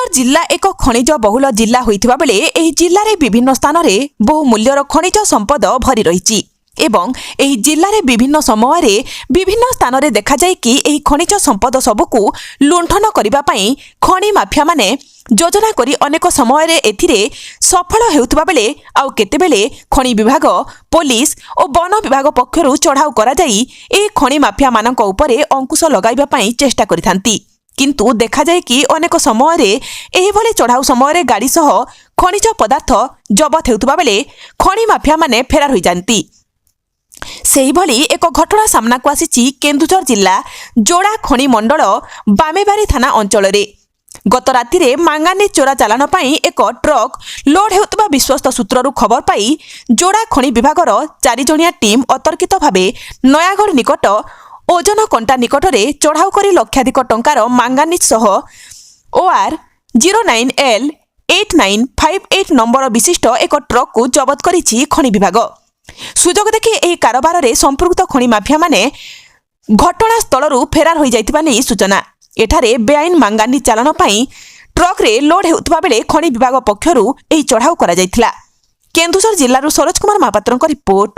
କେନ୍ଦୁଝର ଜିଲ୍ଲା ଏକ ଖଣିଜ ବହୁଳ ଜିଲ୍ଲା ହୋଇଥିବା ବେଳେ ଏହି ଜିଲ୍ଲାରେ ବିଭିନ୍ନ ସ୍ଥାନରେ ବହୁ ମୂଲ୍ୟର ଖଣିଜ ସମ୍ପଦ ଭରି ରହିଛି ଏବଂ ଏହି ଜିଲ୍ଲାରେ ବିଭିନ୍ନ ସମୟରେ ବିଭିନ୍ନ ସ୍ଥାନରେ ଦେଖାଯାଏ କି ଏହି ଖଣିଜ ସମ୍ପଦ ସବୁକୁ ଲୁଣ୍ଠନ କରିବା ପାଇଁ ଖଣି ମାଫିଆମାନେ ଯୋଜନା କରି ଅନେକ ସମୟରେ ଏଥିରେ ସଫଳ ହେଉଥିବା ବେଳେ ଆଉ କେତେବେଳେ ଖଣି ବିଭାଗ ପୋଲିସ ଓ ବନ ବିଭାଗ ପକ୍ଷରୁ ଚଢ଼ାଉ କରାଯାଇ ଏହି ଖଣି ମାଫିଆମାନଙ୍କ ଉପରେ ଅଙ୍କୁଶ ଲଗାଇବା ପାଇଁ ଚେଷ୍ଟା କରିଥାନ୍ତି। କିନ୍ତୁ ଦେଖାଯାଏ କି ଅନେକ ସମୟରେ ଏହିଭଳି ଚଢ଼ାଉ ସମୟରେ ଗାଡ଼ି ସହ ଖଣିଜ ପଦାର୍ଥ ଜବତ ହେଉଥିବା ବେଳେ ଖଣି ମାଫିଆମାନେ ଫେରାର ହୋଇଯାନ୍ତି। ସେହିଭଳି ଏକ ଘଟଣା ସାମ୍ନାକୁ ଆସିଛି କେନ୍ଦୁଝର ଜିଲ୍ଲା ଯୋଡ଼ା ଖଣି ମଣ୍ଡଳ ବାମେବାରୀ ଥାନା ଅଞ୍ଚଳରେ। ଗତ ରାତିରେ ମାଙ୍ଗାନିଜ ଚୋରା ଚାଲାଣ ପାଇଁ ଏକ ଟ୍ରକ୍ ଲୋଡ୍ ହେଉଥିବା ବିଶ୍ୱସ୍ତ ସୂତ୍ରରୁ ଖବର ପାଇ ଯୋଡ଼ା ଖଣି ବିଭାଗର 4 ଜଣିଆ ଟିମ୍ ଅତର୍କିତ ଭାବେ ନୟାଗଡ଼ ନିକଟ ଓଜନ କଣ୍ଟା ନିକଟରେ ଚଢ଼ାଉ କରି ଲକ୍ଷାଧିକ ଟଙ୍କାର ମାଙ୍ଗାନିଜ ସହ OR 09L8958 ନମ୍ବର ବିଶିଷ୍ଟ ଏକ ଟ୍ରକ୍କୁ ଜବତ କରିଛି ଖଣି ବିଭାଗ। ସୁଯୋଗ ଦେଖି ଏହି କାରବାରରେ ସମ୍ପୃକ୍ତ ଖଣି ମାଫିଆମାନେ ଘଟଣାସ୍ଥଳରୁ ଫେରାର ହୋଇଯାଇଥିବା ନେଇ ସୂଚନା। ଏଠାରେ ବେଆଇନ ମାଙ୍ଗାନିଜ ଚାଲାଣ ପାଇଁ ଟ୍ରକ୍ରେ ଲୋଡ୍ ହେଉଥିବା ବେଳେ ଖଣି ବିଭାଗ ପକ୍ଷରୁ ଏହି ଚଢ଼ାଉ କରାଯାଇଥିଲା। କେନ୍ଦୁଝର ଜିଲ୍ଲାରୁ ସରୋଜ କୁମାର ମହାପାତ୍ରଙ୍କ ରିପୋର୍ଟ।